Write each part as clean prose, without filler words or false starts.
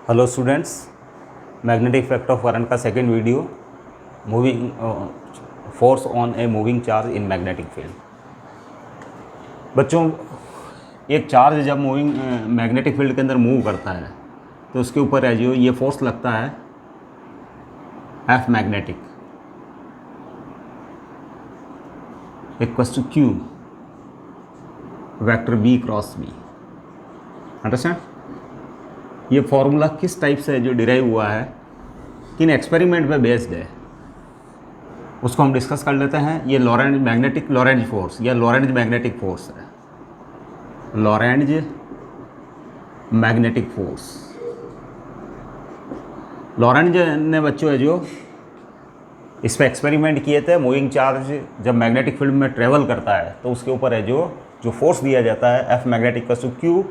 Hello students, magnetic effect of current का second video, moving force on a moving charge in magnetic field. बच्चों, एक charge जब moving magnetic field के अंदर move करता है तो उसके ऊपर है जो ये फोर्स लगता है F magnetic equals to Q vector B cross B. Understand? ये फॉर्मूला किस टाइप से जो डिराइव हुआ है, किन एक्सपेरिमेंट पे बेस्ड है, उसको हम डिस्कस कर लेते हैं। ये लॉरेंज मैग्नेटिक लॉरेंज फोर्स या लॉरेंज मैग्नेटिक फोर्स है। लॉरेंज मैग्नेटिक फोर्स, लॉरेंज ने बच्चों है जो इस पर एक्सपेरिमेंट किए थे। मूविंग चार्ज जब मैग्नेटिक फील्ड में ट्रेवल करता है तो उसके ऊपर है जो फोर्स दिया जाता है F magnetic plus to q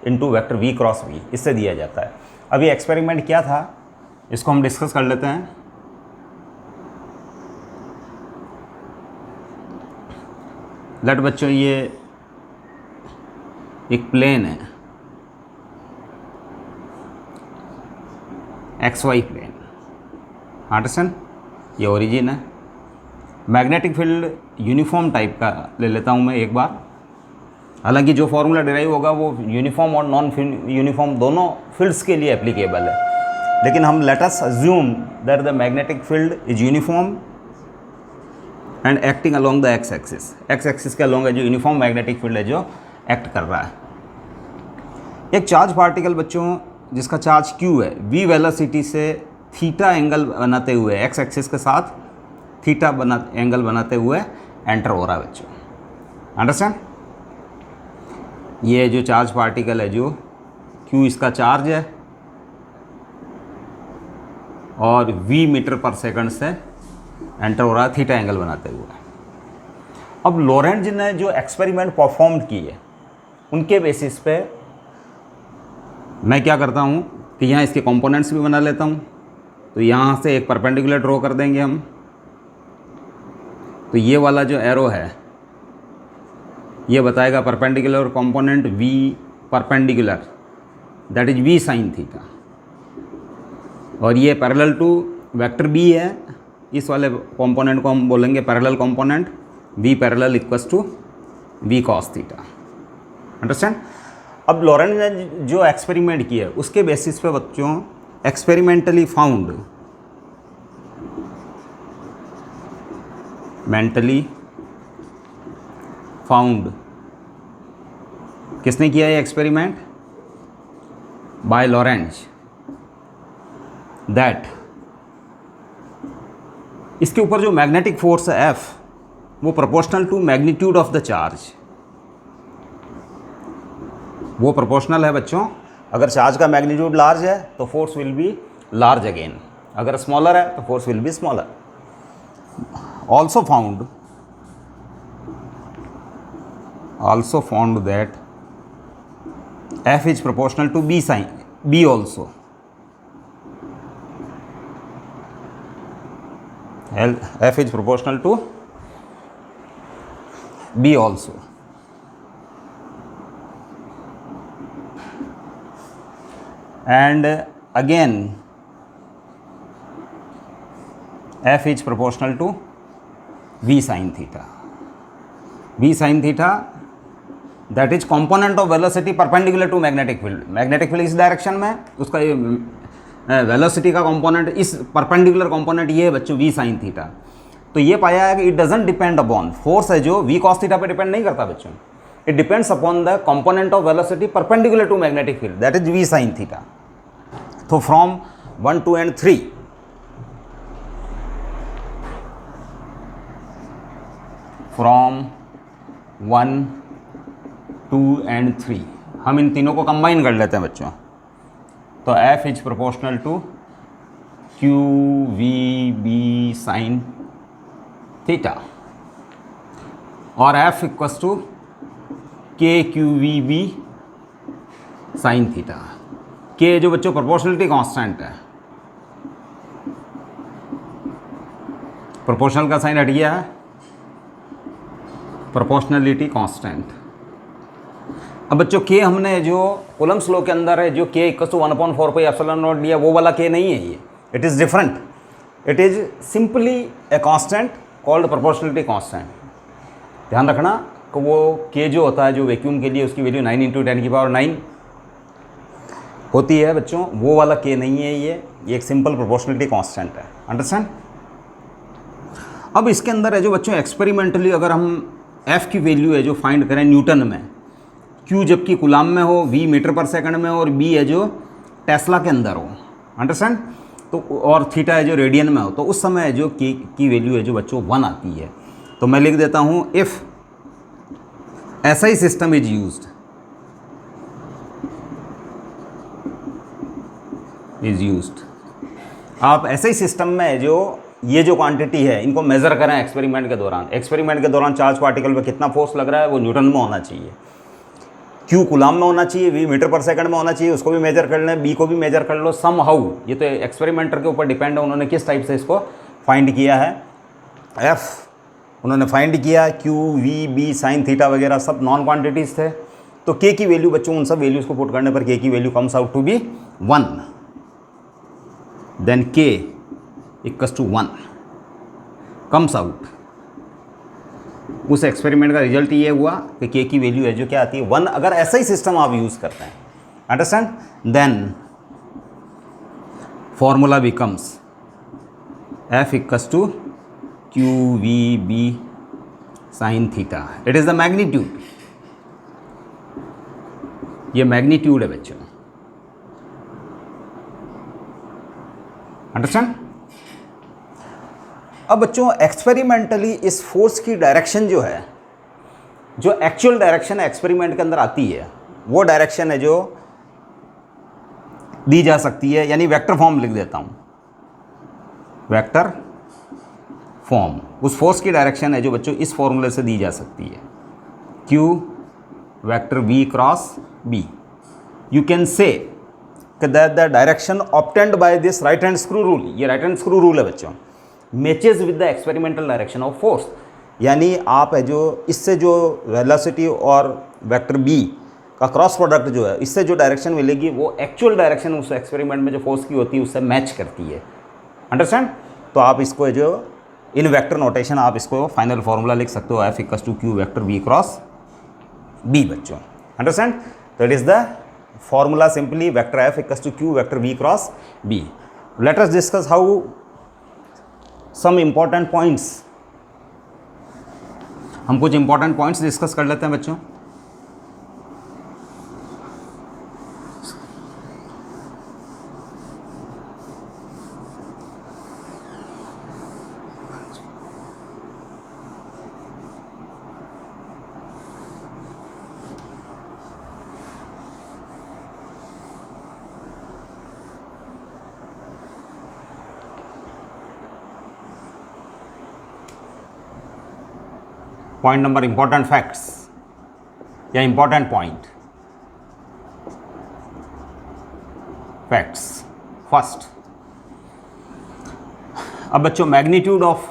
into vector v cross v, इससे दिया जाता है। अब ये एक्सपेरिमेंट क्या था, इसको हम डिस्कस कर लेते हैं। लेट बच्चों, ये एक प्लेन है, एक्स वाई प्लेन। अंडरस्टैंड? ये ओरिजिन है। मैग्नेटिक फील्ड यूनिफॉर्म टाइप का ले लेता हूँ मैं एक बार। हालांकि जो फॉर्मूला डिराइव होगा वो यूनिफॉर्म और नॉन यूनिफॉर्म दोनों फील्ड्स के लिए एप्लीकेबल है, लेकिन हम let us assume that the magnetic field is uniform and acting along the x axis. X axis के अलोंग है जो यूनिफॉर्म मैग्नेटिक फील्ड है जो एक्ट कर रहा है। एक चार्ज पार्टिकल बच्चों जिसका चार्ज q है, v वेलोसिटी से थीटा एंगल बनाते हुए एक्स एक्सिस के साथ थीटा एंगल बनाते हुए एंटर हो रहा है बच्चों। अंडरस्टैंड? ये जो चार्ज पार्टिकल है जो q इसका चार्ज है और v मीटर पर सेकंड से एंटर हो रहा है थीटा एंगल बनाते हुए। अब लॉरेंज ने जो एक्सपेरिमेंट परफॉर्म किए उनके बेसिस पे मैं क्या करता हूँ कि यहाँ इसके कंपोनेंट्स भी बना लेता हूँ। तो यहाँ से एक परपेंडिकुलर ड्रॉ कर देंगे हम। तो ये वाला जो एरो है ये बताएगा perpendicular component v perpendicular, that is v sine theta, और ये पैरेलल टू वेक्टर b है। इस वाले कंपोनेंट को हम बोलेंगे parallel component, v parallel equals to v cos theta. Understand? अब लॉरेंज ने जो एक्सपेरिमेंट किया उसके बेसिस पे बच्चों एक्सपेरिमेंटली फाउंड, मेंटली फाउंड, किसने किया ये एक्सपेरिमेंट? बाय लॉरेंज, दैट इसके ऊपर जो मैग्नेटिक फोर्स है F वो proportional to magnitude of the charge, वो प्रोपोर्शनल है बच्चों। अगर चार्ज का मैग्नीट्यूड लार्ज है तो force will be large again, अगर स्मॉलर है तो force will be smaller. also found that F is proportional to B sin B also. F is proportional to B also. And again F is proportional to V sin theta. V sin theta, that is component of velocity perpendicular to magnetic field. Magnetic field इस direction में, उसका ये velocity का component इस perpendicular component ये है बच्चों v sine theta. तो ये पाया है कि it doesn't depend upon force है जो v cos थीटा पे डिपेंड नहीं करता बच्चों, it depends upon the component of velocity perpendicular to magnetic field, that is v sine theta. तो फ्रॉम 1, 2 and 3 फ्रॉम 1, 2 and 3 हम इन तीनों को कंबाइन कर लेते हैं बच्चों। तो F is proportional to q we B sine theta और F equals to k q we B sine theta. K जो बच्चों प्रोपोर्शनलिटी कांस्टेंट है, प्रोपोर्शनल का साइन हट गया है, प्रोपोर्शनलिटी कांस्टेंट। अब बच्चों के हमने जो कूलम्ब्स लॉ के अंदर है जो k equal to 1/4 pi epsilon naught लिया, वो वाला के नहीं है ये, it is different, it is simply a constant called proportionality constant. ध्यान रखना कि वो के जो होता है जो वैक्यूम के लिए उसकी वैल्यू 9 × 10⁹ होती है बच्चों, वो वाला के नहीं है ये एक सिंपल प्रोपोर्शनलिटी कांस्टेंट है। अंडरस्टैंड। अब इसके अंदर है जो बच्चों एक्सपेरिमेंटली अगर हम एफ़ की वैल्यू है जो फाइंड करें न्यूटन में, क्यू जबकि कूलाम में हो, वी मीटर पर सेकंड में हो और बी है जो टेस्ला के अंदर हो। अंडरस्टैंड। तो और थीटा है जो रेडियन में हो, तो उस समय जो के की वैल्यू है जो बच्चों 1 आती है। तो मैं लिख देता हूँ if SI system is used आप SI सिस्टम में जो ये जो क्वांटिटी है इनको मेज़र करें एक्सपेरिमेंट के दौरान चार्ज पार्टिकल पे कितना फोर्स लग रहा है वो न्यूटन में होना चाहिए, क्यू कूलाम में होना चाहिए, वी मीटर पर सेकंड में होना चाहिए, उसको भी मेजर कर लें, बी को भी मेजर कर लो सम हाउ। ये तो एक्सपेरिमेंटर के ऊपर डिपेंड है उन्होंने किस टाइप से इसको फाइंड किया है। एफ उन्होंने फाइंड किया, q we B sine theta वगैरह सब नॉन क्वांटिटीज़ थे। तो के की वैल्यू बच्चों उन सब वैल्यूज़ को पुट करने पर के की value comes out to be 1, then k equals to 1 comes out. उस एक्सपेरिमेंट का रिजल्ट ये हुआ कि के की वैल्यू है जो क्या आती है 1, अगर ऐसा ही सिस्टम आप यूज़ करते हैं। Understand. Then formula becomes F equals to q we B sine theta, it is the magnitude. ये मैग्नीट्यूड है बच्चों। अंडरस्टैंड। अब बच्चों एक्सपेरिमेंटली इस फोर्स की डायरेक्शन जो है, जो एक्चुअल डायरेक्शन एक्सपेरिमेंट के अंदर आती है, वो डायरेक्शन है जो दी जा सकती है, यानी वेक्टर फॉर्म लिख देता हूँ, वेक्टर फॉर्म उस फोर्स की डायरेक्शन है जो बच्चों इस फॉर्मूले से दी जा सकती है, Q vector V cross B। You can say that the direction obtained by this right hand screw rule, ये राइट हैंड स्क्रू रूल है बच्चों, matches with the experimental direction of force. यानी आप है जो इससे जो वेलोसिटी और वेक्टर बी का क्रॉस प्रोडक्ट जो है, इससे जो डायरेक्शन मिलेगी वो एक्चुअल डायरेक्शन उस एक्सपेरिमेंट में जो फोर्स की होती है उससे मैच करती है। अंडरस्टैंड। तो आप इसको है जो इन वेक्टर नोटेशन आप इसको फाइनल फार्मूला लिख सकते हो, F equals to Q vector B cross B बच्चों। अंडरस्टैंड। तो it is the formula simply vector F equals to Q vector B cross B. Let us discuss how some important points, हम कुछ important points discuss कर लेते हैं बच्चों। Point number important facts या important point facts first. अब बच्चों magnitude of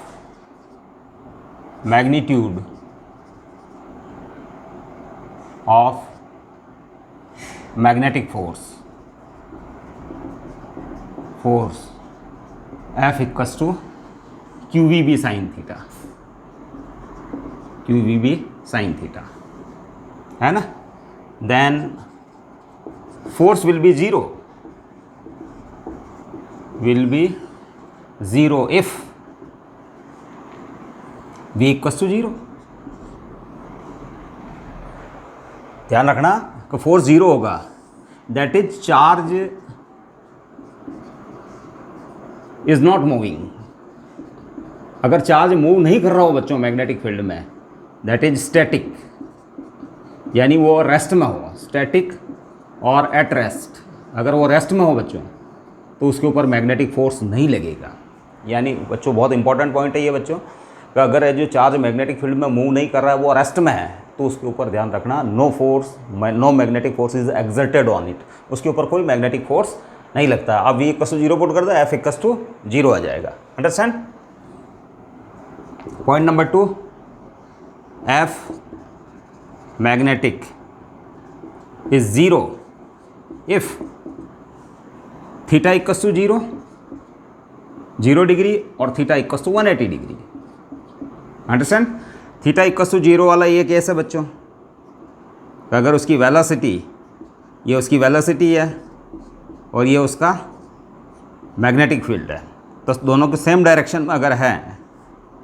magnetic force F equals to q we B sine theta, q we B sine theta है ना। Then force will be zero if v equals to 0। ध्यान रखना कि force 0 होगा, that is charge is not moving. अगर charge move नहीं कर रहा हो बच्चों मैग्नेटिक फील्ड में, दैट इज स्टैटिक, यानी वो रेस्ट में हो, स्टैटिक और एट रेस्ट। अगर वो रेस्ट में हो बच्चों तो उसके ऊपर मैग्नेटिक फोर्स नहीं लगेगा। यानी बच्चों बहुत इंपॉर्टेंट पॉइंट है ये बच्चों कि अगर जो चार्ज मैग्नेटिक फील्ड में मूव नहीं कर रहा है, वो रेस्ट में है, तो उसके ऊपर ध्यान रखना no magnetic force is exerted on it, उसके ऊपर कोई मैग्नेटिक फोर्स नहीं लगता। अब वी इक्वल्स टू 0 पुट कर दो, एफ इक्वल्स टू 0 आ जाएगा। Understand. Point number 2, F magnetic is 0 if theta equals to 0 degree और theta equals to 180 degree. Understand? Theta equals to 0 वाला ये केस है बच्चों, अगर उसकी वेलोसिटी, ये उसकी वेलोसिटी है और ये उसका मैग्नेटिक फील्ड है, तो दोनों के सेम डायरेक्शन में अगर है,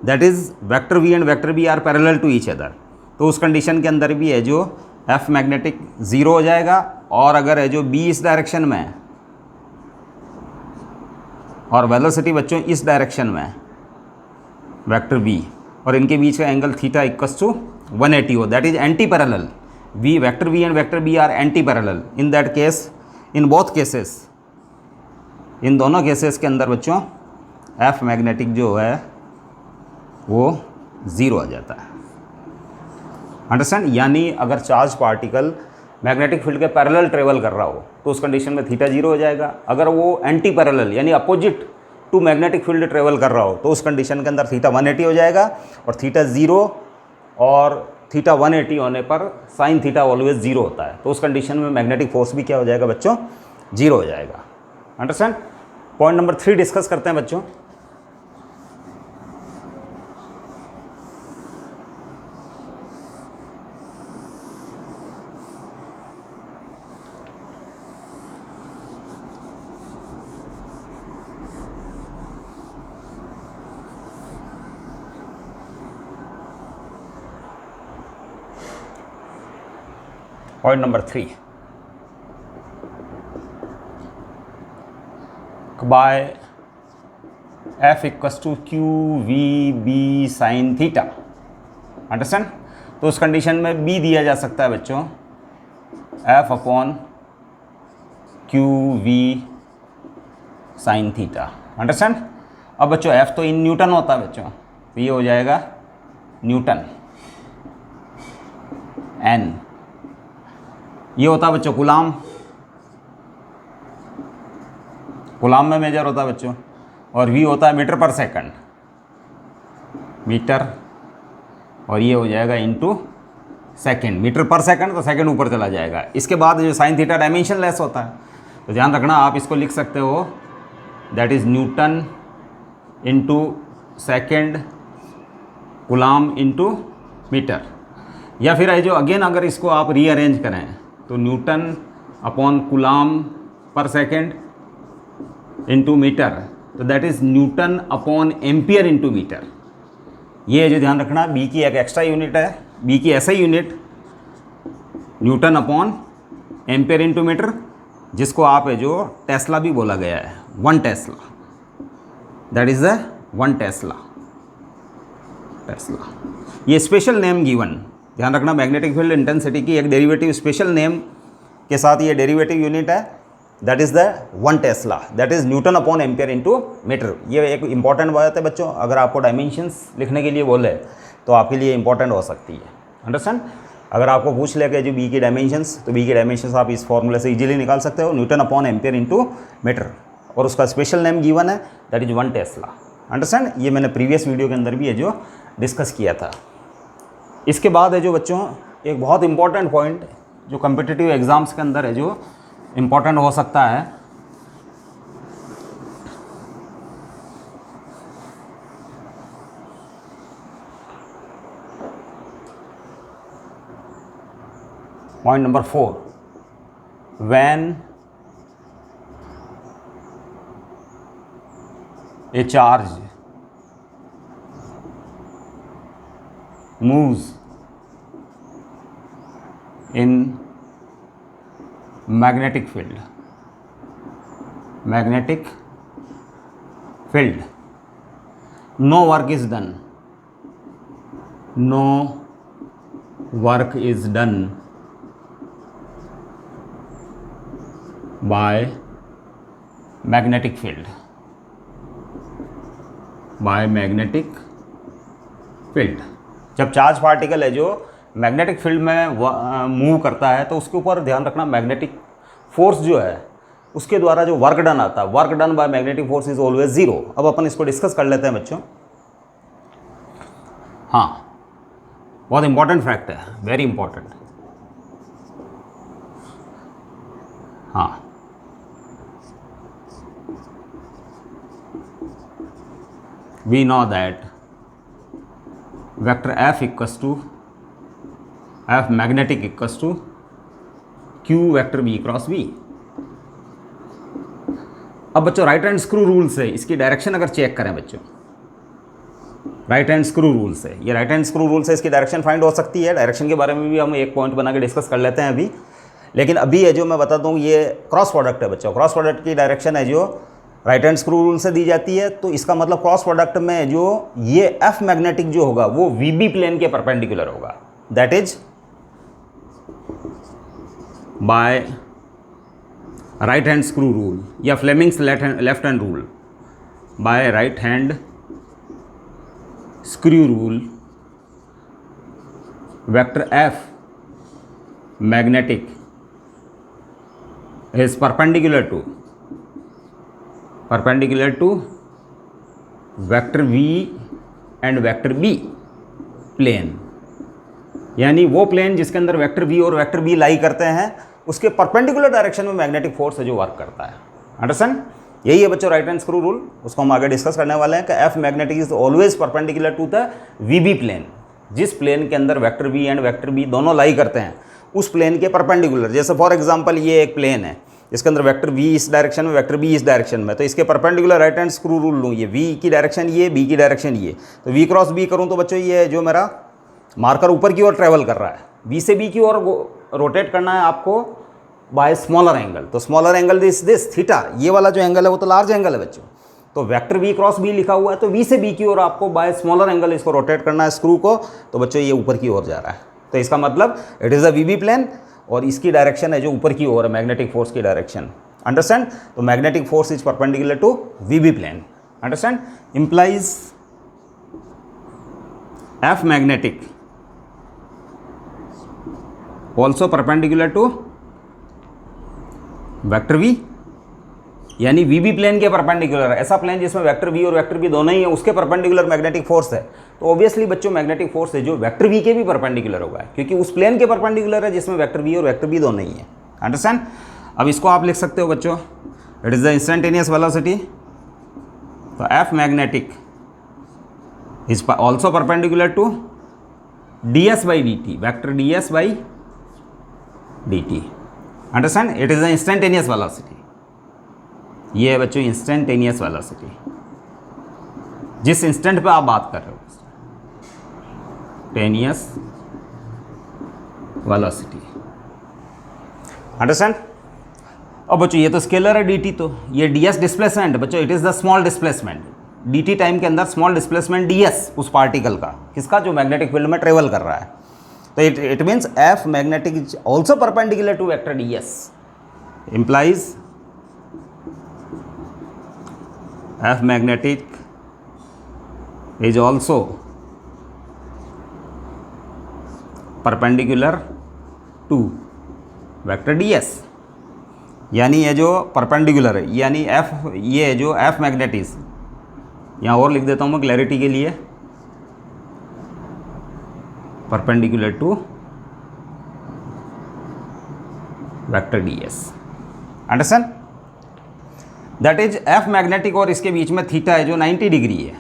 that is vector we and vector B are parallel to each other, तो उस कंडीशन के अंदर भी है जो एफ मैग्नेटिक 0 हो जाएगा, और अगर है जो बी इस डायरेक्शन में है और वेलोसिटी बच्चों इस डायरेक्शन में है, वेक्टर बी, और इनके बीच का एंगल थीटा इक्वल्स टू 180 हो, that is anti parallel. V vector we and vector B are anti parallel. In that case, in both cases, in दोनों केसेस के अंदर बच्चों एफ मैग्नेटिक जो है वो 0 आ जाता है। अंडरस्टैंड? यानी अगर चार्ज पार्टिकल मैग्नेटिक फील्ड के पैरेलल ट्रेवल कर रहा हो तो उस कंडीशन में थीटा 0 हो जाएगा। अगर वो एंटी पैरेलल यानी opposite to magnetic field travel कर रहा हो तो उस कंडीशन के अंदर थीटा 180 हो जाएगा, और थीटा 0 और थीटा 180 होने पर साइन थीटा ऑलवेज 0 होता है, तो उस कंडीशन में मैग्नेटिक फोर्स भी क्या हो जाएगा बच्चों? 0 हो जाएगा। अंडरस्टैंड? पॉइंट नंबर 3 डिस्कस करते हैं बच्चों। Point number 3. By f equals to q v b sin theta. Understand? तो उस कंडीशन में b दिया जा सकता है बच्चों f upon q v sin theta. Understand? अब बच्चों f तो इन न्यूटन होता है बच्चों, तो ये हो जाएगा न्यूटन n। ये होता है बच्चों कूलाम, कूलाम में मेजर होता है बच्चों, और v होता है मीटर पर सेकंड, मीटर, और ये हो जाएगा इनटू सेकंड, मीटर पर सेकंड, तो सेकंड ऊपर चला जाएगा। इसके बाद जो साइन थीटा डायमेंशन लेस होता है, तो ध्यान रखना आप इसको लिख सकते हो, that is newton into second coulomb into metre, या फिर जो अगेन अगर इसको आप रीअरेंज करें तो न्यूटन अपॉन कूलाम पर सेकेंड इंटू मीटर, तो that is newton upon ampere into metre. ये जो ध्यान रखना, बी की एक एक्स्ट्रा यूनिट है, बी की ऐसा unit newton upon ampere into metre, जिसको आप है जो टेस्ला भी बोला गया है, 1 tesla, that is the 1 Tesla. ये स्पेशल नेम गिवन, ध्यान रखना, मैग्नेटिक फील्ड इंटेंसिटी की एक डेरिवेटिव स्पेशल नेम के साथ ये डेरिवेटिव यूनिट है, that is the 1 tesla, that is newton upon ampere into metre. ये एक इंपॉर्टेंट बात है बच्चों, अगर आपको डायमेंशंस लिखने के लिए बोले तो आपके लिए इंपॉर्टेंट हो सकती है। अंडरस्टैंड? अगर आपको पूछ ले कि जो बी की डायमेंशंस, तो बी की डायमेंशंस आप इस फॉर्मूले से इजीली निकाल सकते हो, newton upon ampere into metre, और उसका स्पेशल नेम गिवन है, दैट इज़ 1 टेस्ला। अंडरस्टैंड? ये मैंने प्रीवियस वीडियो के अंदर भी है जो डिस्कस किया था। इसके बाद है जो बच्चों एक बहुत इंपॉर्टेंट पॉइंट जो कम्पिटिटिव एग्ज़ाम्स के अंदर है जो इम्पॉर्टेंट हो सकता है, point number 4, when A charge moves in magnetic field, no work is done, by magnetic field, जब चार्ज पार्टिकल है जो मैग्नेटिक फील्ड में मूव करता है तो उसके ऊपर ध्यान रखना, मैग्नेटिक फोर्स जो है उसके द्वारा जो वर्क डन आता है, work done by magnetic force is always 0। अब अपन इसको डिस्कस कर लेते हैं बच्चों। हाँ, बहुत इंपॉर्टेंट फैक्ट है, वेरी इंपॉर्टेंट। हाँ, we know that vector F equals to F magnetic equals to Q vector B cross B. अब बच्चों राइट हैंड स्क्रू रूल से इसकी डायरेक्शन अगर चेक करें बच्चों, राइट हैंड स्क्रू रूल से, ये राइट हैंड स्क्रू रूल से इसकी डायरेक्शन फाइंड हो सकती है। डायरेक्शन के बारे में भी हम एक पॉइंट बना के डिस्कस कर लेते हैं अभी, लेकिन अभी है जो मैं बता दूं ये क्रॉस प्रोडक्ट है बच्चों। क्रॉस प्रोडक्ट की डायरेक्शन है जो राइट हैंड स्क्रू रूल से दी जाती है, तो इसका मतलब क्रॉस प्रोडक्ट में जो ये एफ मैग्नेटिक जो होगा वो वीबी प्लेन के परपेंडिकुलर होगा, that is by right hand screw rule या Fleming's left hand rule, by right hand screw rule vector F magnetic is perpendicular to vector v and vector b plane, यानी वो plane जिसके अंदर vector v और vector b lie करते हैं उसके perpendicular direction में मैग्नेटिक फोर्स है जो वर्क करता है। अंडरस्टैंड? यही है बच्चों राइट हैंड स्क्रू रूल, उसको हम आगे डिस्कस करने वाले हैं कि F magnetic is always perpendicular to the VB plane. जिस प्लेन के अंदर vector v and vector b दोनों लाई करते हैं उस प्लेन के परपेंडिकुलर। जैसे फॉर एग्जांपल ये एक प्लेन है, इसके अंदर वेक्टर v इस डायरेक्शन में, वेक्टर b इस डायरेक्शन में, तो इसके perpendicular right hand screw rule लूँ, ये v की डायरेक्शन ये, b की डायरेक्शन ये, तो v क्रॉस b करूँ तो बच्चों ये जो मेरा मार्कर ऊपर की ओर ट्रेवल कर रहा है, b से b की ओर रोटेट करना है आपको बाय स्मॉलर एंगल। तो स्मॉलर एंगल दिस थीटा, ये वाला जो एंगल है वो तो लार्ज एंगल है बच्चों। तो वेक्टर v क्रॉस b लिखा हुआ है, तो v से b की ओर आपको बाय स्मॉलर एंगल इसको रोटेट करना है स्क्रू को, तो बच्चों ये ऊपर की ओर जा रहा है, तो इसका मतलब it is a VB plane और इसकी डायरेक्शन है जो ऊपर की ओर है, मैग्नेटिक फोर्स की डायरेक्शन। अंडरस्टैंड? तो magnetic force is perpendicular to VB plane. Understand? Implies F magnetic also perpendicular to vector v, यानी वीबी प्लेन के परपेंडिकुलर है। ऐसा प्लेन जिसमें वेक्टर v और वेक्टर b दोनों ही है उसके परपेंडिकुलर मैग्नेटिक फोर्स है, तो ऑब्वियसली बच्चों मैग्नेटिक फोर्स है जो वेक्टर v के भी परपेंडिकुलर होगा, क्योंकि उस प्लेन के परपेंडिकुलर है जिसमें वेक्टर v और वेक्टर b दोनों ही है। अंडरस्टैंड? अब इसको आप लिख सकते हो बच्चों, it is the instantaneous velocity, तो F magnetic is also perpendicular to ds by dt, vector ds by dt। Understand? It is the instantaneous velocity, ये है बच्चों इंस्टेंटेनियस वेलोसिटी, जिस इंस्टेंट पे आप बात कर रहे हो, टेनियस वेलोसिटी। अंडरस्टैंड? अब बच्चों ये तो स्केलर है dt, तो ये ds डिस्प्लेसमेंट बच्चों, it is the small displacement, dt time के अंदर स्मॉल डिस्प्लेसमेंट ds उस पार्टिकल का, किसका, जो मैग्नेटिक फील्ड में ट्रेवल कर रहा है। तो it means F magnetic is also perpendicular to vector ds, implies F magnetic is also perpendicular to vector ds, यानी ये जो परपेंडिकुलर है, यानी F, ये जो F मैग्नेटिस, यहाँ और लिख देता हूँ मैं क्लैरिटी के लिए, perpendicular to vector ds। Understand? That is F magnetic और इसके बीच में थीटा है जो 90 डिग्री है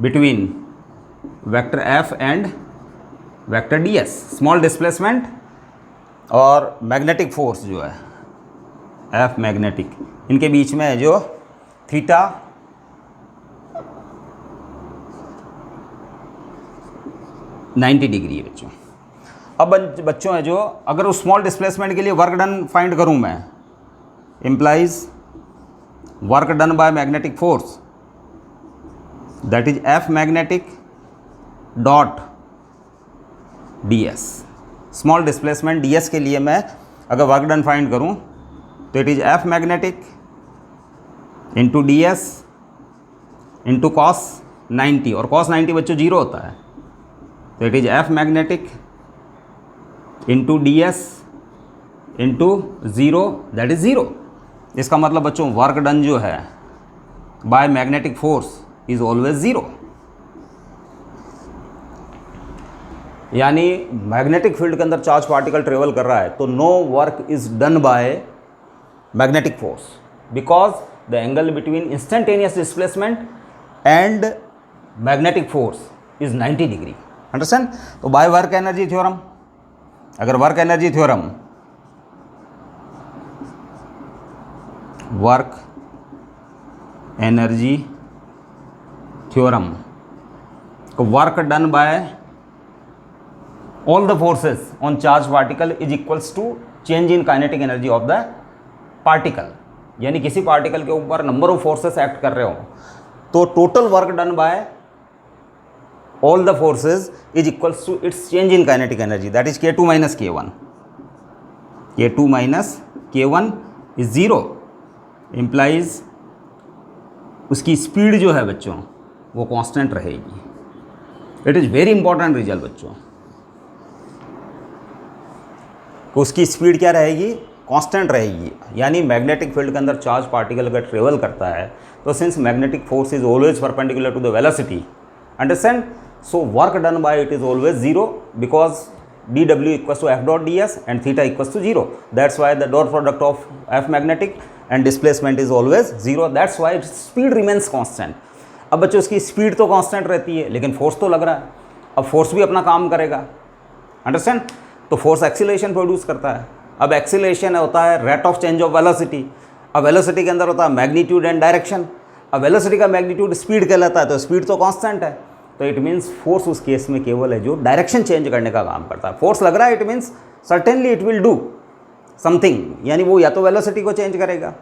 between vector F and vector ds। Small displacement और मैग्नेटिक फोर्स जो है एफ मैग्नेटिक, इनके बीच में है जो थीटा 90 डिग्री है बच्चों। अब बच्चों है जो अगर उस स्मॉल डिस्प्लेसमेंट के लिए वर्क डन फाइंड करूं मैं, implies work done by magnetic force, that is F magnetic dot ds। Small displacement ds के लिए मैं अगर वर्क डन फाइंड करूं तो it is F magnetic into ds into cos 90, और कॉस 90 बच्चों 0 होता है, तो it is F magnetic into ds into 0, that is 0। इसका मतलब बच्चों वर्क डन जो है bye magnetic force is always 0, यानी मैग्नेटिक फील्ड के अंदर चार्ज पार्टिकल ट्रेवल कर रहा है तो no work is done by magnetic force, because the angle between instantaneous displacement and magnetic force is 90 degree. Understand? तो बाय वर्क एनर्जी थ्योरम, अगर work energy theorem, work energy theorem को work done by all the forces on charge particle is equals to change in kinetic energy of the particle, यानी किसी particle के ऊपर number of forces act कर रहे हो तो total work done by all the forces is equals to its change in kinetic energy, that is K2 minus K1। K2 minus K1 is zero, implies उसकी speed जो है बच्चों वो constant रहेगी। It is very important result बच्चों, उसकी speed क्या रहेगी? कांस्टेंट रहेगी। यानी मैग्नेटिक फील्ड के अंदर चार्ज पार्टिकल अगर ट्रेवल करता है तो since magnetic force is always perpendicular to the velocity, understand, so work done by it is always zero because dw equals to f dot ds and theta equals to 0. That's why the dot product of f magnetic and displacement is always 0. That's why its speed remains constant. अब बच्चों इसकी speed तो constant रहती है लेकिन force तो लग रहा है, अब फोर्स भी अपना काम करेगा, अंडरस्टैंड? तो फोर्स एक्सीलरेशन प्रोड्यूस करता है। अब एक्सीलरेशन होता है rate of change of velocity, अब वेलोसिटी के अंदर होता है मैग्नीट्यूड एंड डायरेक्शन। अब वेलोसिटी का मैग्नीट्यूड स्पीड कहलाता है तो स्पीड तो कांस्टेंट है, तो इट मीन्स फोर्स उस केस में केवल है जो डायरेक्शन चेंज करने का काम करता है। फोर्स लग रहा है, it means certainly it will do something, यानी वो या तो वेलोसिटी को चेंज करेगा,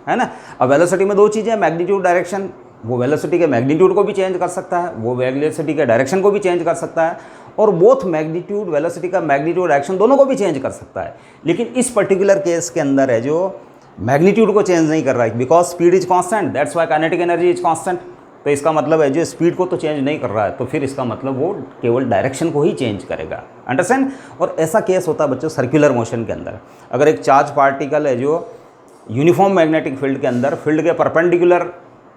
है ना। अब वेलोसिटी में दो चीज़ें, मैग्नीट्यूड डायरेक्शन, वो वेलोसिटी के मैग्नीट्यूड को भी चेंज कर सकता है, वो वेलोसिटी के डायरेक्शन को भी चेंज कर सकता है, और बोथ मैग्नीट्यूड, वेलोसिटी का मैग्नीट्यूड डायरेक्शन दोनों को भी चेंज कर सकता है। लेकिन इस पर्टिकुलर केस के अंदर है जो मैग्नीट्यूड को चेंज नहीं कर रहा है because speed is constant, that's why kinetic energy is constant. तो इसका मतलब है जो स्पीड को तो चेंज नहीं कर रहा है तो फिर इसका मतलब वो केवल डायरेक्शन को ही चेंज करेगा, अंडरस्टैंड। और ऐसा केस होता है बच्चों सर्कुलर मोशन के अंदर, अगर एक चार्ज पार्टिकल है जो यूनिफॉर्म मैग्नेटिक फील्ड के अंदर फील्ड के परपेंडिकुलर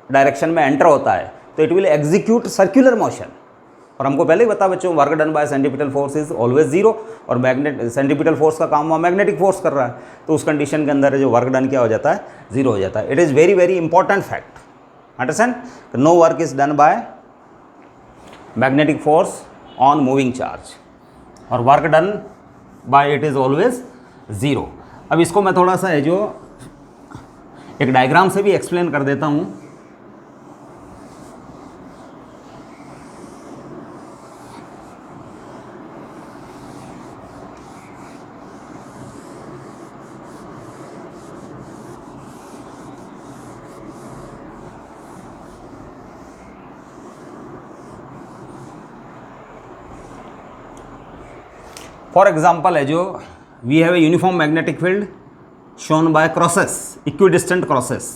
डायरेक्शन में एंटर होता है तो it will execute circular motion. और हमको पहले ही बता बच्चों work done by centripetal force is always zero, और सेंट्रीपिटल फोर्स का काम हुआ मैग्नेटिक फोर्स कर रहा है, तो उस कंडीशन के अंदर जो वर्क डन क्या हो जाता है? जीरो हो जाता है। It is very very important fact, understand. No work is done by magnetic force on moving charge, और work done by it is always zero. अब इसको मैं थोड़ा सा है जो एक डायग्राम से भी एक्सप्लेन कर देता हूँ। फॉर एग्जाम्पल है जो we have a uniform magnetic field shown by crosses, equidistant crosses,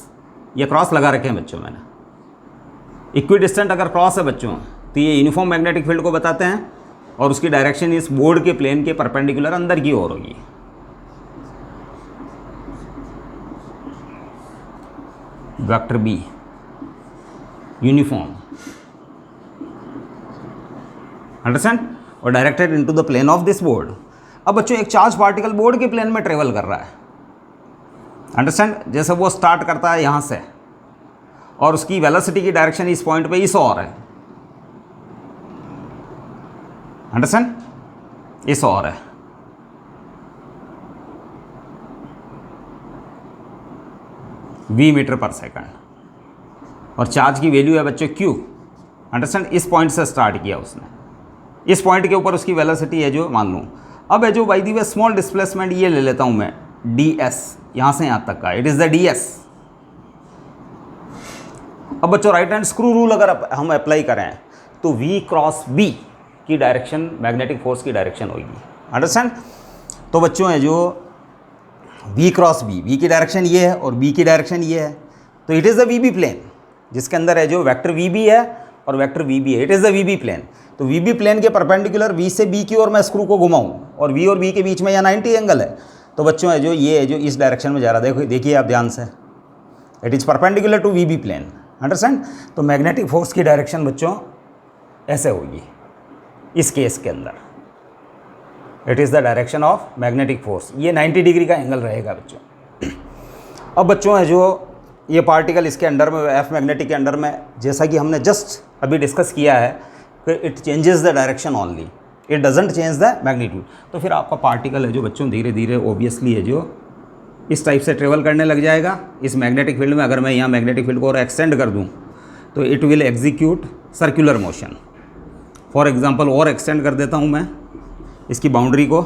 ये क्रॉस लगा रखे हैं बच्चों मैंने। इक्विडिस्टेंट अगर क्रॉस है बच्चों तो ये यूनिफॉर्म मैग्नेटिक फील्ड को बताते हैं, और उसकी डायरेक्शन इस बोर्ड के प्लेन के परपेंडिकुलर अंदर की ओर होगी। वेक्टर बी यूनिफॉर्म, अंडरस्टैंड, और directed into the plane of this board. अब बच्चों एक चार्ज पार्टिकल बोर्ड के प्लेन में ट्रेवल कर रहा है, अंडरस्टैंड। जैसे वो स्टार्ट करता है यहाँ से और उसकी वेलोसिटी की डायरेक्शन इस पॉइंट पे इस और है, अंडरस्टैंड, इस और है। v मीटर पर सेकंड, और चार्ज की वैल्यू है बच्चों q, अंडरस्टैंड। इस पॉइंट से स्टार्ट किया उसने, इस पॉइंट के ऊपर उसकी वेलोसिटी है जो मान लूँ। अब है जो by the way small displacement ये ले लेता हूँ मैं ds, यहाँ से यहाँ तक का, इट इज़ द ds। अब बच्चों राइट हैंड स्क्रू रूल अगर हम अप्लाई करें तो v क्रॉस b की डायरेक्शन मैग्नेटिक फोर्स की डायरेक्शन होगी, अंडरस्टैंड। तो बच्चों है जो v क्रॉस b, v की डायरेक्शन ये है और b की डायरेक्शन ये है, तो it is the vb plane जिसके अंदर है जो वेक्टर vb है और वेक्टर vb है, it is the vb plane. तो vb प्लेन के परपेंडिकुलर v से b की ओर मैं स्क्रू को घुमाऊँ और v और b के बीच में यहाँ 90 एंगल है, तो बच्चों है जो ये है जो इस डायरेक्शन में जा रहा है, देखिए आप ध्यान से, it is perpendicular to vb plane, understand. तो मैग्नेटिक फोर्स की डायरेक्शन बच्चों ऐसे होगी इस केस के अंदर, it is the direction of magnetic force, ये 90 डिग्री का एंगल रहेगा बच्चों। अब बच्चों है जो ये पार्टिकल इसके अंडर में, एफ मैग्नेटिक के अंडर में, जैसा कि हमने जस्ट अभी डिस्कस किया है कि it changes the direction only, it doesn't change the magnitude. तो फिर आपका पार्टिकल है जो बच्चों धीरे धीरे ओबियसली है जो इस टाइप से ट्रेवल करने लग जाएगा इस मैग्नेटिक फील्ड में। अगर मैं यहाँ मैग्नेटिक फील्ड को और एक्सटेंड कर दूँ तो it will execute circular motion. For example और एक्सटेंड कर देता हूँ मैं इसकी बाउंड्री को,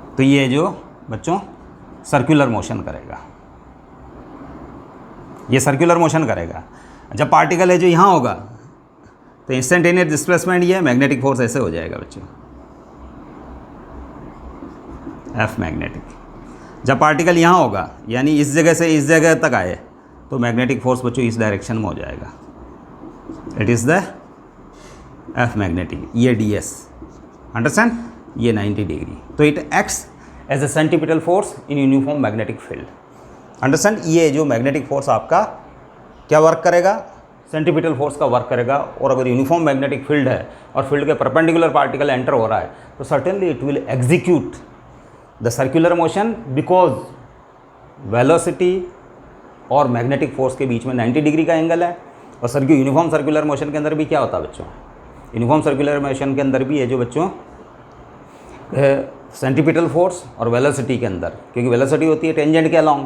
तो ये जो बच्चों सर्कुलर मोशन करेगा, ये सर्कुलर मोशन करेगा। जब पार्टिकल है जो यहाँ होगा तो इंस्टेंटेनियस डिस्प्लेसमेंट ये मैग्नेटिक फोर्स ऐसे हो जाएगा बच्चों, एफ मैग्नेटिक। जब पार्टिकल यहाँ होगा यानी इस जगह से इस जगह तक आए तो मैग्नेटिक फोर्स बच्चों इस डायरेक्शन में हो जाएगा, it is the F magnetic, ये डी एस, अंडरस्टैंड, ये 90 डिग्री। तो it acts as a centripetal force in uniform magnetic field, understand. ये जो मैग्नेटिक फोर्स आपका क्या वर्क करेगा, सेंट्रीपिटल फोर्स का वर्क करेगा। और अगर यूनिफॉर्म मैग्नेटिक फील्ड है और फील्ड के परपेंडिकुलर पार्टिकल एंटर हो रहा है तो certainly it will execute the circular motion, because velocity और मैग्नेटिक फोर्स के बीच में 90 डिग्री का एंगल है। और यूनिफॉर्म सर्कुलर मोशन के अंदर भी क्या होता है बच्चों, यूनिफॉर्म सर्कुलर मोशन के अंदर भी है जो बच्चों सेंट्रीपिटल फोर्स और वेलोसिटी के अंदर, क्योंकि वेलोसिटी होती है टेंजेंट के अलोंग,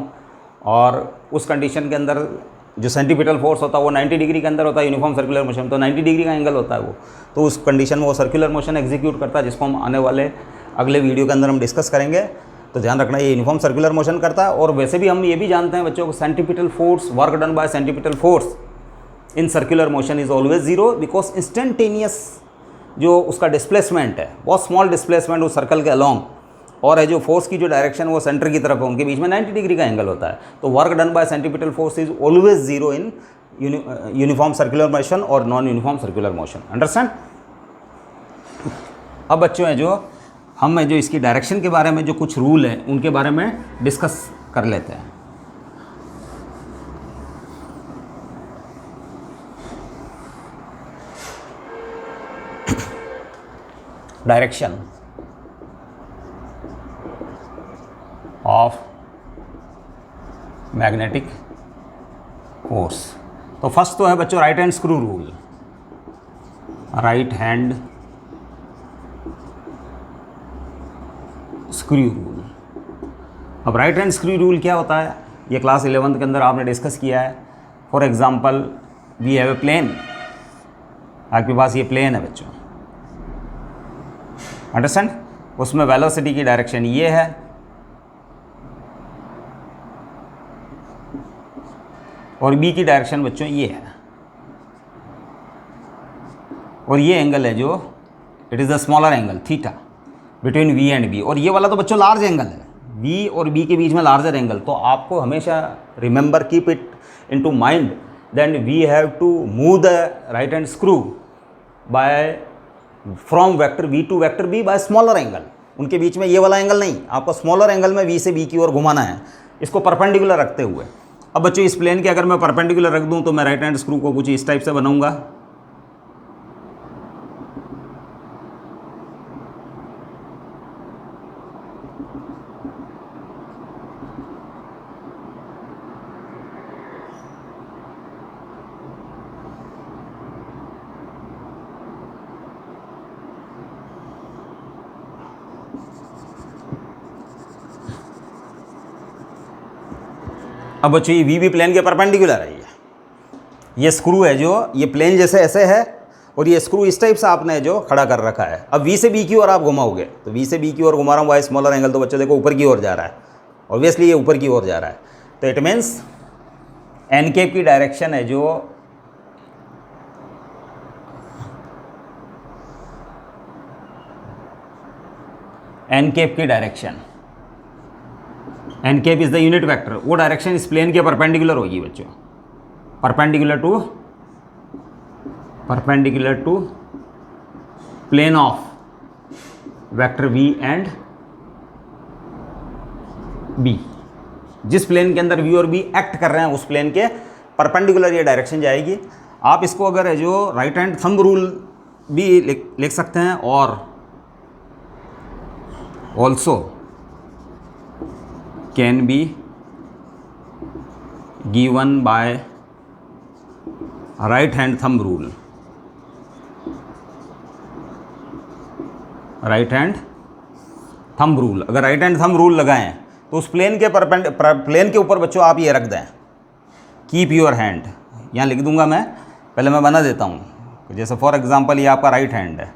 और उस कंडीशन के अंदर जो सेंट्रीपिटल फोर्स होता है वो 90 डिग्री के अंदर होता है, यूनिफॉर्म सर्कुलर मोशन तो 90 डिग्री का एंगल होता है वो। तो उस कंडीशन में वो सर्कुलर मोशन एग्जीक्यूट करता है, जिसको हम आने वाले अगले वीडियो के अंदर हम डिस्कस करेंगे। तो ध्यान रखना ये यूनिफॉर्म सर्कुलर मोशन करता है। और वैसे भी हम ये भी जानते हैं बच्चों को, centripetal force, work done by centripetal force in circular motion is always zero, because instantaneous जो उसका डिस्प्लेसमेंट है, बहुत स्मॉल डिस्प्लेसमेंट उस सर्कल के अलोंग, और है जो फोर्स की जो डायरेक्शन वो सेंटर की तरफ है, उनके बीच में 90 डिग्री का एंगल होता है। तो work done by centripetal force is always zero in uniform circular motion और non uniform circular motion, understand. अब बच्चों है जो हम जो इसकी डायरेक्शन के बारे में जो कुछ रूल है उनके बारे में डिस्कस कर लेते हैं। Direction of magnetic force. तो फर्स्ट तो है बच्चों right hand screw rule, right hand screw rule. अब राइट हैंड स्क्रू रूल क्या होता है, ये क्लास 11th के अंदर आपने डिस्कस किया है। For example we have a plane, आपके पास ये प्लेन है बच्चों, अंडरस्टैंड। उसमें वेलोसिटी की डायरेक्शन ये है, और बी की डायरेक्शन बच्चों ये है, और ये एंगल है जो it is the smaller angle theta between V and B. और ये वाला तो बच्चों लार्ज एंगल है, वी और बी के बीच में लार्जर एंगल। तो आपको हमेशा remember, keep it in to mind, then we have to move the right hand screw by from vector V to vector B by smaller angle. उनके बीच में ये वाला एंगल नहीं, आपको स्मॉलर एंगल में वी से बी की ओर घुमाना है, इसको परपेंडिकुलर रखते हुए। अब बच्चों इस प्लेन के अगर मैं परपेंडिकुलर रख दूं तो मैं राइट हैंड स्क्रू को कुछ इस टाइप से बनाऊंगा, अब बच्चों ये वी भी प्लेन के परपेंडिकुलर है। ये स्क्रू है जो ये प्लेन जैसे ऐसे है, और ये स्क्रू इस टाइप से आपने जो खड़ा कर रखा है। अब वी से बी की ओर आप घुमाओगे तो वी से बी की ओर घुमा रहा हूँ बाय स्मॉलर एंगल, तो बच्चों देखो ऊपर की ओर जा रहा है, ऑब्वियसली ये ऊपर की ओर जा रहा है। तो इट मीन्स एन कैप की डायरेक्शन है जो एन कैप की direction, N cap is the unit vector, वो डायरेक्शन इस प्लेन के परपेंडिकुलर होगी बच्चों, perpendicular to plane of vector we and B. जिस प्लेन के अंदर वी और बी एक्ट कर रहे हैं उस प्लेन के परपेंडिकुलर ये डायरेक्शन जाएगी। आप इसको अगर है जो राइट हैंड थंब रूल भी लिख सकते हैं, और also can be given by right hand thumb rule. Right hand thumb rule, अगर राइट हैंड थंब रूल लगाएं तो उस प्लेन के ऊपर बच्चों आप ये रख दें, कीप योर हैंड। यहाँ लिख दूंगा मैं, पहले मैं बना देता हूँ। जैसे फॉर एग्जांपल ये आपका राइट हैंड है,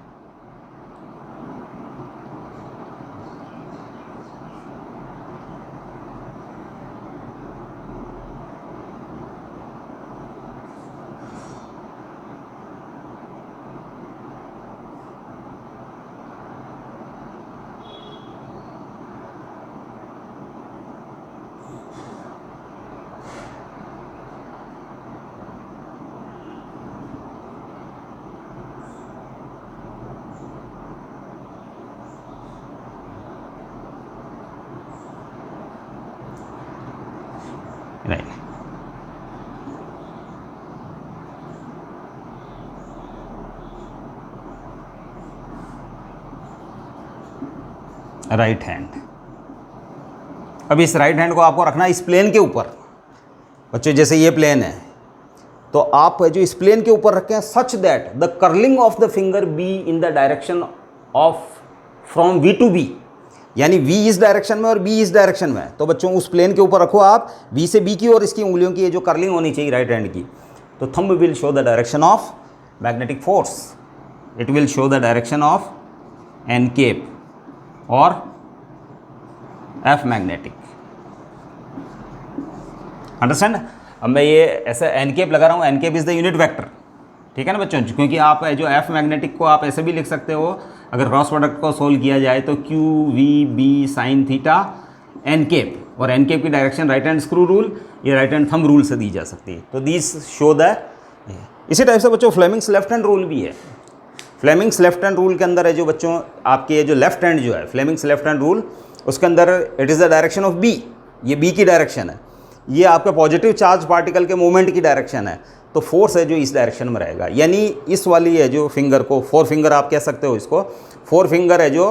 राइट। राइट हैंड, अब इस राइट हैंड को आपको रखना इस प्लेन के ऊपर बच्चों। जैसे ये प्लेन है तो आप जो इस प्लेन के ऊपर रखें such that the curling of the finger be in the direction of from V to B, यानी v इस डायरेक्शन में और b इस डायरेक्शन में। तो बच्चों उस प्लेन के ऊपर रखो आप v से b की और इसकी उंगलियों की ये जो कर्लिंग होनी चाहिए राइट हैंड की। तो thumb will show the direction of magnetic force, it will show the direction of N cap और एफ मैग्नेटिक। अंडरस्टैंड? अब मैं ये ऐसा एन केप लगा रहा हूँ, N cap is the unit vector, ठीक है ना बच्चों। क्योंकि आप जो एफ मैग्नेटिक को आप ऐसे भी लिख सकते हो, अगर क्रॉस प्रोडक्ट को सोल्व किया जाए तो Q we B sine theta N cap, और एन केप की direction right hand screw rule या राइट हैंड थंब रूल से दी जा सकती है। तो दीज शो द, इसी टाइप से बच्चों फ्लेमिंग्स लेफ्ट हैंड रूल भी है। फ्लेमिंग्स लेफ्ट हैंड रूल के अंदर है जो बच्चों आपके जो लेफ्ट हैंड जो है फ्लेमिंग्स लेफ्ट हैंड रूल, उसके अंदर it is the direction of B, ये बी की डायरेक्शन है, ये आपका पॉजिटिव चार्ज पार्टिकल के मूवमेंट की डायरेक्शन है। तो फोर्स है जो इस डायरेक्शन में रहेगा, यानी इस वाली है जो फिंगर को, फोर फिंगर आप कह सकते हो इसको, फोर फिंगर है जो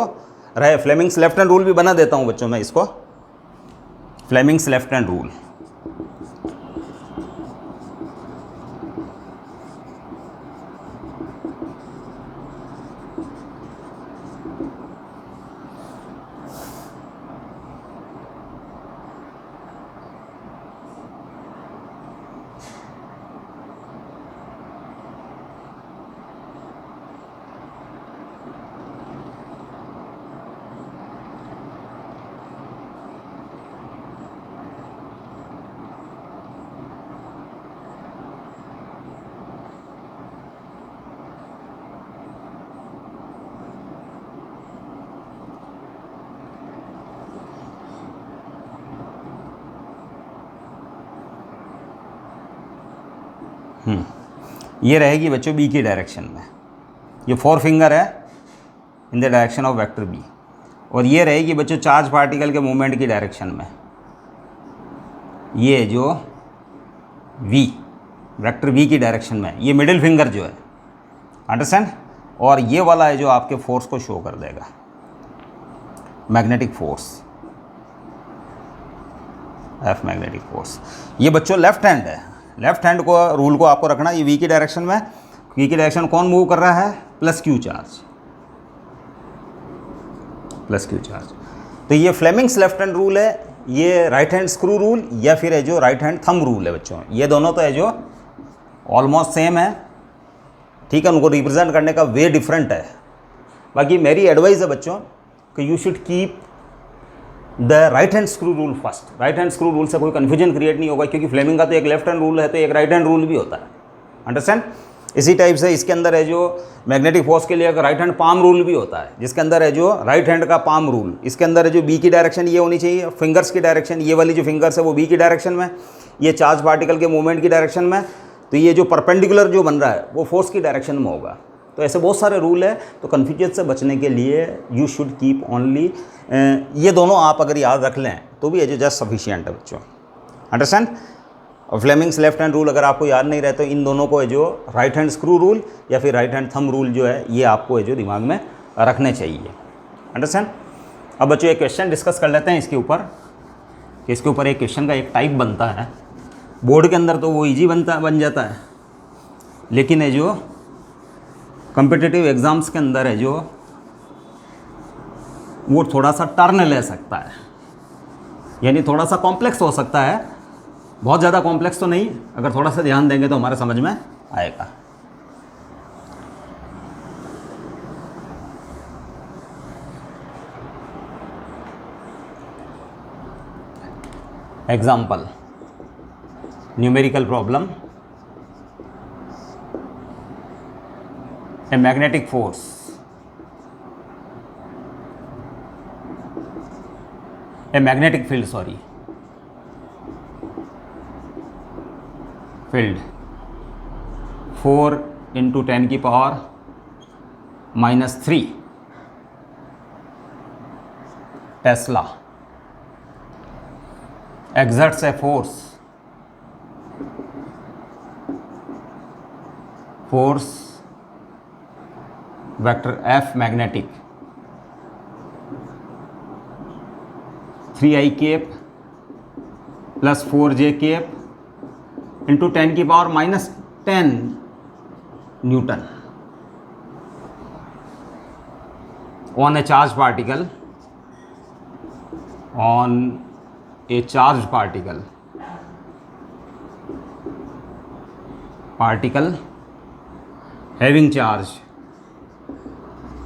रहे। फ्लेमिंग्स लेफ्ट हैंड रूल भी बना देता हूँ बच्चों मैं इसको, फ्लेमिंग्स लेफ्ट हैंड रूल। ये रहेगी बच्चों बी की डायरेक्शन में, ये फोर फिंगर है in the direction of vector B, और ये रहेगी बच्चों चार्ज पार्टिकल के मूवमेंट की डायरेक्शन में, ये जो वी वेक्टर वी की डायरेक्शन में, ये मिडिल फिंगर जो है, अंडरस्टैंड। और ये वाला है जो आपके फोर्स को शो कर देगा, magnetic force, F magnetic force. ये बच्चों लेफ्ट हैंड है, लेफ्ट हैंड को रूल को आपको रखना, ये वी की डायरेक्शन में, वी की डायरेक्शन कौन मूव कर रहा है, plus Q charge, plus Q charge. तो ये फ्लेमिंग्स लेफ्ट हैंड रूल है, ये राइट हैंड स्क्रू रूल या फिर है जो राइट हैंड थंब रूल है बच्चों। ये दोनों तो है जो ऑलमोस्ट सेम है, ठीक है, उनको रिप्रेजेंट करने का वे डिफरेंट है। बाकी मेरी एडवाइस है बच्चों कि you should keep the right hand screw rule first. Right hand screw rule से कोई कन्फ्यूजन क्रिएट नहीं होगा, क्योंकि फ्लेमिंग का तो एक लेफ्ट हैंड रूल है तो एक राइट हैंड रूल भी होता है, अंडरस्टैंड। इसी टाइप से इसके अंदर है जो मैग्नेटिक फोर्स के लिए एक राइट हैंड पाम रूल भी होता है, जिसके अंदर है जो राइट हैंड का पाम रूल। इसके अंदर है जो बी की डायरेक्शन ये होनी चाहिए, फिंगर्स की डायरेक्शन, ये वाली जो फिंगर्स है वो बी की डायरेक्शन में, ये चार्ज पार्टिकल के मूवमेंट की डायरेक्शन में। तो ये जो परपेंडिकुलर जो बन रहा है वो फोर्स की डायरेक्शन में होगा। तो ऐसे बहुत सारे रूल है, तो कन्फ्यूजन से बचने के लिए यू शुड कीप ओनली ये दोनों आप अगर याद रख लें तो भी है जो जस्ट सफिशिएंट है बच्चों, अंडरस्टैंड। और फ्लेमिंग्स लेफ्ट हैंड रूल अगर आपको याद नहीं रहे तो इन दोनों को है जो राइट हैंड स्क्रू रूल या फिर राइट हैंड थंब रूल जो है ये आपको है जो दिमाग में रखने चाहिए, अंडरस्टैंड। अब बच्चों एक क्वेश्चन डिस्कस कर लेते हैं इसके ऊपर। कि इसके ऊपर एक क्वेश्चन का एक टाइप बनता है, बोर्ड के अंदर तो वो इजी बन जाता है, लेकिन है जो कॉम्पिटिटिव एग्ज़ाम्स के अंदर है जो वो थोड़ा सा टर्न ले सकता है, यानी थोड़ा सा कॉम्प्लेक्स हो सकता है, बहुत ज़्यादा कॉम्प्लेक्स तो नहीं, अगर थोड़ा सा ध्यान देंगे तो हमारे समझ में आएगा। Example, numerical problem, a magnetic force a magnetic field field 4 into 10 की power -3 Tesla exerts a force vector F magnetic 3i cap plus 4j cap into 10 की power -10 Newton on a charged particle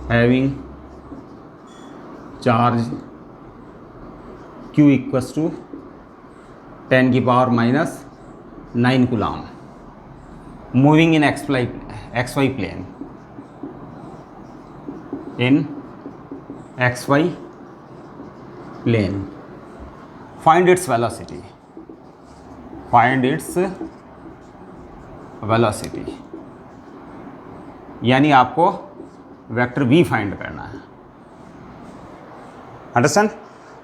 having charge q equals to 10 की power -9 coulomb moving in xy plane find its velocity यानी आपको vector v find करना है। Understand?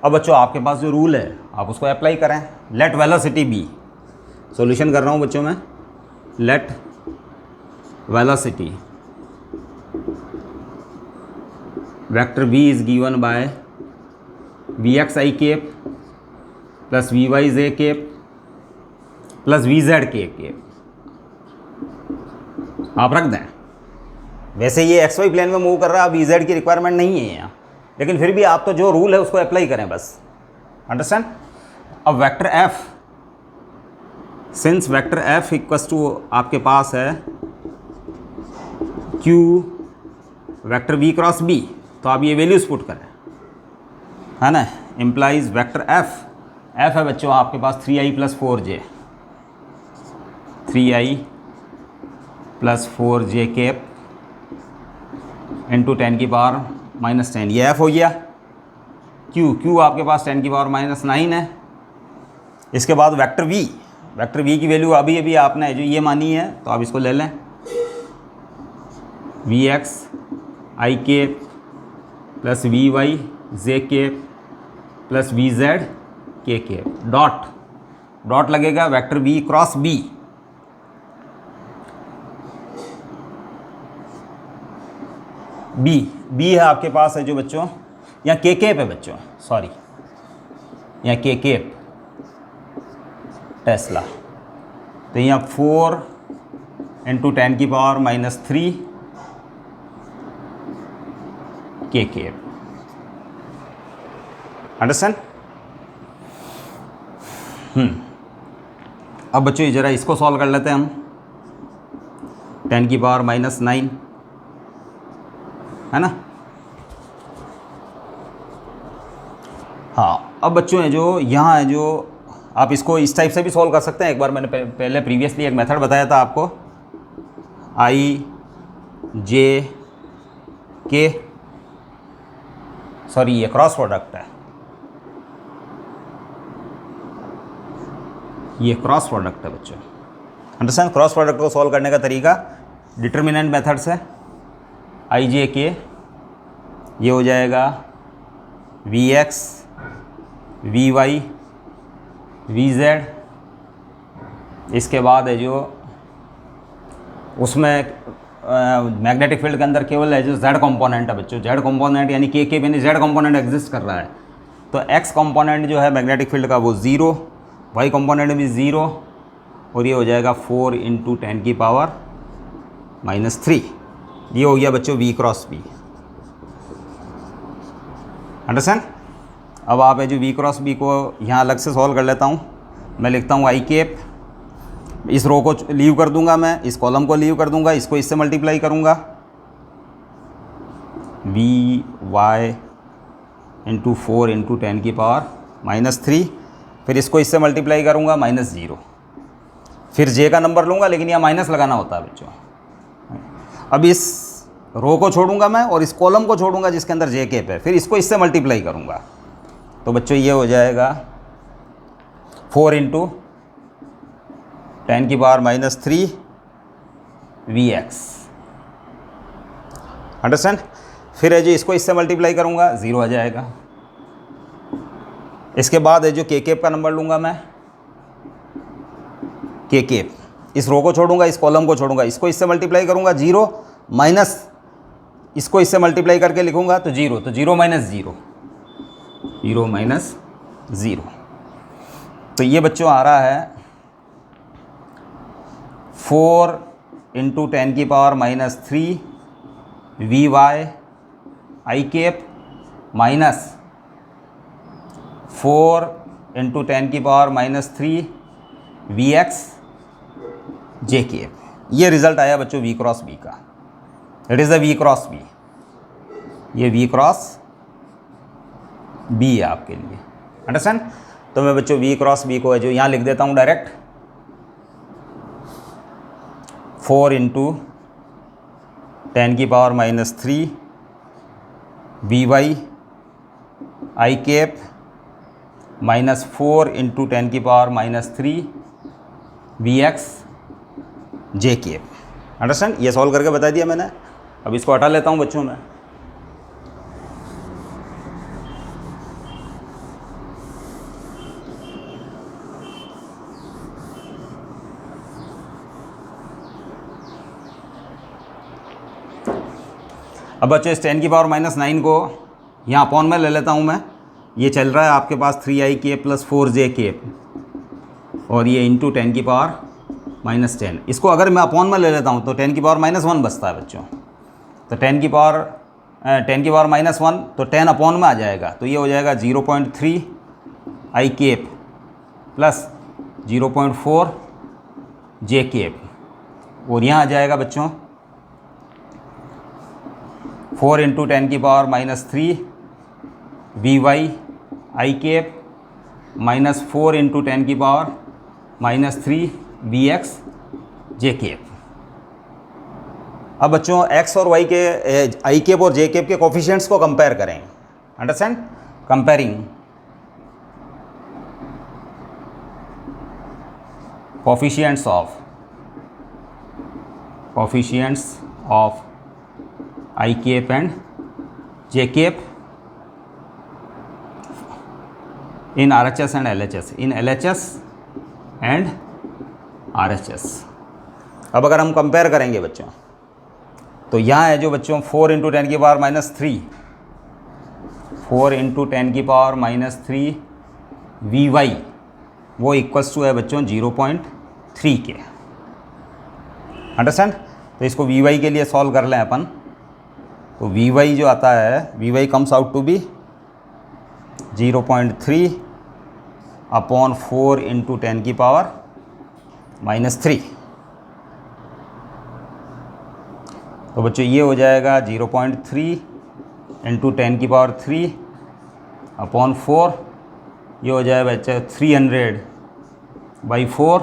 अब बच्चों आपके पास जो रूल है आप उसको अप्लाई करें। लेट वेलोसिटी बी, सॉल्यूशन कर रहा हूँ बच्चों मैं, let velocity vector v is given by vx i cap plus vy j cap plus vz k cap आप रख दें। वैसे ये XY प्लेन में मूव कर रहा है, अब EZ की रिक्वायरमेंट नहीं है यहाँ, लेकिन फिर भी आप तो जो रूल है उसको अप्लाई करें बस। अंडरस्टैंड? अब vector F, since vector F equals to आपके पास है Q vector V cross B, तो आप ये वैल्यूज पुट करें, है ना, इम्प्लाइज वेक्टर F है बच्चों आपके पास 3i plus 4j, 3i plus 4j cap into 10 की पावर -10, ये F हो गया। Q आपके पास 10 की पावर -9 है। इसके बाद वेक्टर V की वैल्यू अभी आपने जो ये मानी है तो आप इसको ले लें, Vx i cap plus Vy j cap plus Vz k cap, dot लगेगा vector V cross B, B है आपके पास है जो बच्चों, यहाँ के कैप है बच्चों, सॉरी यहाँ के कैप टेस्ला, तो यहाँ 4 इंटू 10 की पावर -3 के कैप। अंडरस्टैंड? अब बच्चों ज़रा इसको सॉल्व कर लेते हैं हम। 10 की पावर -9 है ना। हाँ, अब बच्चों है जो यहाँ है जो आप इसको इस टाइप से भी सॉल्व कर सकते हैं। एक बार मैंने पहले प्रीवियसली एक मेथड बताया था आपको, i j k, सॉरी ये क्रॉस प्रोडक्ट है, ये क्रॉस प्रोडक्ट है बच्चों। अंडरस्टैंड? क्रॉस प्रोडक्ट को सॉल्व करने का तरीका डिटर्मिनेंट मेथड से, i j k ये हो जाएगा Vx Vy Vz, इसके बाद है जो उसमें मैग्नेटिक फील्ड के अंदर केवल है जो z कंपोनेंट है बच्चों, z कंपोनेंट यानी के यानी z कंपोनेंट एग्जिस्ट कर रहा है, तो एक्स कंपोनेंट जो है मैग्नेटिक फील्ड का वो 0, वाई कंपोनेंट भी 0, और ये हो जाएगा 4 × 10⁻⁻3। ये हो गया बच्चों V क्रॉस B। अंडरस्टैंड। अब आप है जो V क्रॉस B को यहाँ अलग से सॉल्व कर लेता हूँ। मैं लिखता हूँ आई कैप, इस रो को लीव कर दूंगा, मैं इस कॉलम को लीव कर दूंगा, इसको इससे मल्टीप्लाई करूंगा, वी वाई इंटू 4 × 10⁻⁻3, फिर इसको इससे मल्टीप्लाई करूंगा -0, फिर जे का नंबर लूँगा, लेकिन यहाँ माइनस लगाना होता है बच्चों। अब इस रो को छोड़ूंगा मैं और इस कॉलम को छोड़ूंगा जिसके अंदर जे कैप है, फिर इसको इससे मल्टीप्लाई करूंगा, तो बच्चों ये हो जाएगा 4 × 10⁻⁻3 Vx। अंडरस्टैंड। फिर है जो इसको इससे मल्टीप्लाई करूंगा, 0 आ जाएगा। इसके बाद है जो के कैप का नंबर लूँगा मैं, के कैप, इस रो को छोड़ूंगा, इस कॉलम को छोड़ूंगा, इसको इससे मल्टीप्लाई करूंगा, 0 माइनस इसको इससे मल्टीप्लाई करके लिखूंगा तो 0, तो 0 - 0, 0 - 0। तो ये बच्चों आ रहा है 4 × 10⁻⁻3 Vy आई कैप माइनस 4 × 10⁻⁻3 Vx जे कैप। ये रिजल्ट आया बच्चों V क्रॉस B का। It is the V cross B। ये V क्रॉस B है आपके लिए। अंडरस्टैंड। तो मैं बच्चों V क्रॉस B को है जो यहाँ लिख देता हूँ डायरेक्ट, 4 × 10⁻⁻3 Vy आई कैप माइनस 4 × 10⁻⁻3 Vx जे कैप। अंडरस्टैंड। ये सॉल्व करके बता दिया मैंने। अब इसको हटा लेता हूँ बच्चों में। अब बच्चों इस 10⁻⁻9 को यहाँ अपॉन में ले लेता हूँ मैं। ये चल रहा है आपके पास 3i cap plus 4j cap, और ये इंटू 10⁻⁻10। इसको अगर मैं अपॉन में ले लेता हूँ तो 10⁻⁻1 बचता है बच्चों। तो 10⁻1 तो 10 अपॉन में आ जाएगा, तो ये हो जाएगा 0.3 i cap plus 0.4 j cap, और यहाँ आ जाएगा बच्चों 4 × 10⁻⁻3 Vy आई कैप माइनस 4 × 10⁻⁻3 Vx जे कैप। अब बच्चों x और y के आई कैप और जे कैप के कोफिशिएंट्स को कंपेयर करें। Understand. Comparing coefficients of I cap and J cap in RHS and LHS, in LHS and RHS। अब अगर हम कंपेयर करेंगे बच्चों, तो यहाँ है जो बच्चों 4 × 10⁻⁻3 Vy वो इक्वल्स टू है बच्चों 0.3 के। अंडरस्टैंड। तो इसको Vy के लिए सॉल्व कर लें अपन, तो Vy जो आता है, Vy comes out to be 0.3 upon 4 × 10⁻⁻3। तो बच्चों ये हो जाएगा 0.3 × 10⁻3 अपॉन 4, ये हो जाएगा बच्चा 300/4,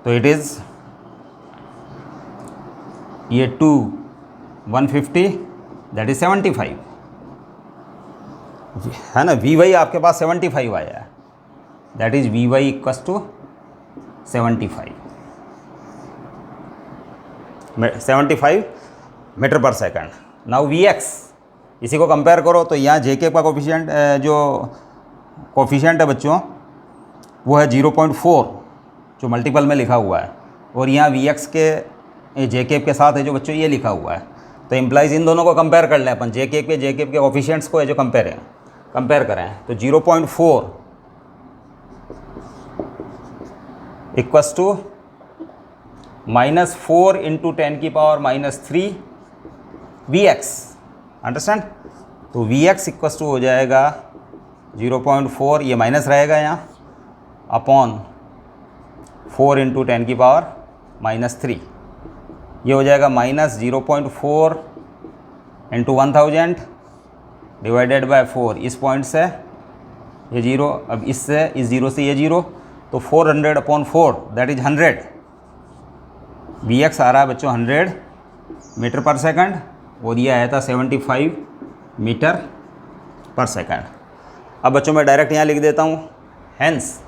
तो इट इज़ ये 150, दैट इज़ 75 है ना। Vy आपके पास 75 आया है, that is Vy equals to 75 metre पर सेकंड। नाउ Vx, इसी को कंपेयर करो तो यहाँ जे के का कोफिशिएंट जो कोफिशिएंट है बच्चों वो है 0.4 जो मल्टीपल में लिखा हुआ है, और यहाँ Vx के जे के के साथ है जो बच्चों ये लिखा हुआ है। तो इम्प्लाइज इन दोनों को कंपेयर कर लें अपन, जे के के कोफिशिएंट्स को है जो कंपेयर है कंपेयर करें तो 0.4 equals to -4 into 10⁻³ Vx, understand. तो Vx इक्वस टू हो जाएगा 0.4, ये माइनस रहेगा यहाँ, अपॉन 4 इंटू 10⁻³ ये हो जाएगा -0.4 इंटू 1000 डिवाइडेड बाय 4। इस पॉइंट से ये 0, अब इससे इस 0 से ये 0, तो 400/4 दैट इज 100। Vx आ रहा है बच्चों 100 मीटर पर सेकंड, और ये आया था 75 मीटर पर सेकंड। अब बच्चों मैं डायरेक्ट यहाँ लिख देता हूँ, हेंस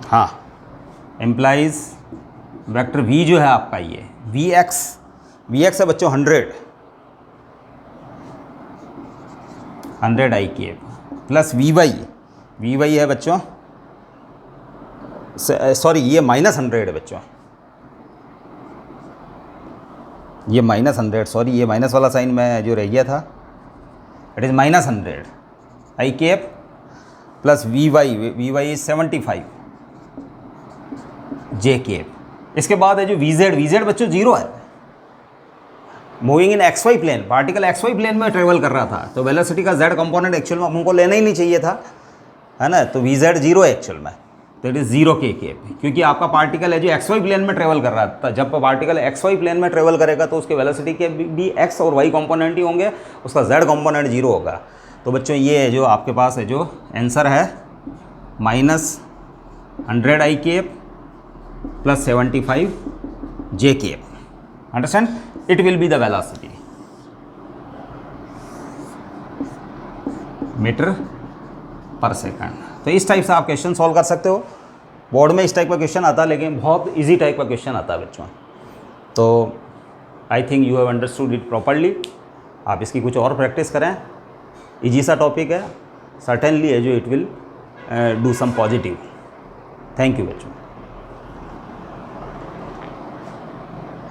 हाँ, एम्प्लाइज वेक्टर v जो है आपका ये Vx है बच्चों 100 आई के प्लस Vy है बच्चों, सॉरी ये -100 है बच्चों, ये -100, सॉरी ये माइनस वाला साइन में जो रह गया था, इट इज़ -100 आई के प्लस Vy इज 75 जे के। इसके बाद है जो Vz बच्चों 0 है, moving in XY plane, particle XY plane में ट्रेवल कर रहा था, तो वेलोसिटी का Z कंपोनेंट एक्चुअल में हमको लेना ही नहीं चाहिए था, है ना। तो Vz 0 है एक्चुअल में, तो इट इज़ 0 के, क्योंकि आपका पार्टिकल है जो XY प्लेन में ट्रेवल कर रहा था। जब पार्टिकल XY प्लेन में ट्रेवल करेगा तो उसके वेलोसिटी के भी X और Y कंपोनेंट ही होंगे, उसका Z कंपोनेंट 0 होगा। तो बच्चों ये जो आपके पास है जो आंसर है -100 आई के plus 75 J K, understand. It will be the velocity metre पर सेकंड। तो इस टाइप से आप क्वेश्चन सॉल्व कर सकते हो। बोर्ड में इस टाइप का क्वेश्चन आता है, लेकिन बहुत इजी टाइप का क्वेश्चन आता है बच्चों। तो I think you have understood it properly. आप इसकी कुछ और प्रैक्टिस करें, इजी सा टॉपिक है, सर्टेनली है जो it will do some positive. Thank you बच्चों।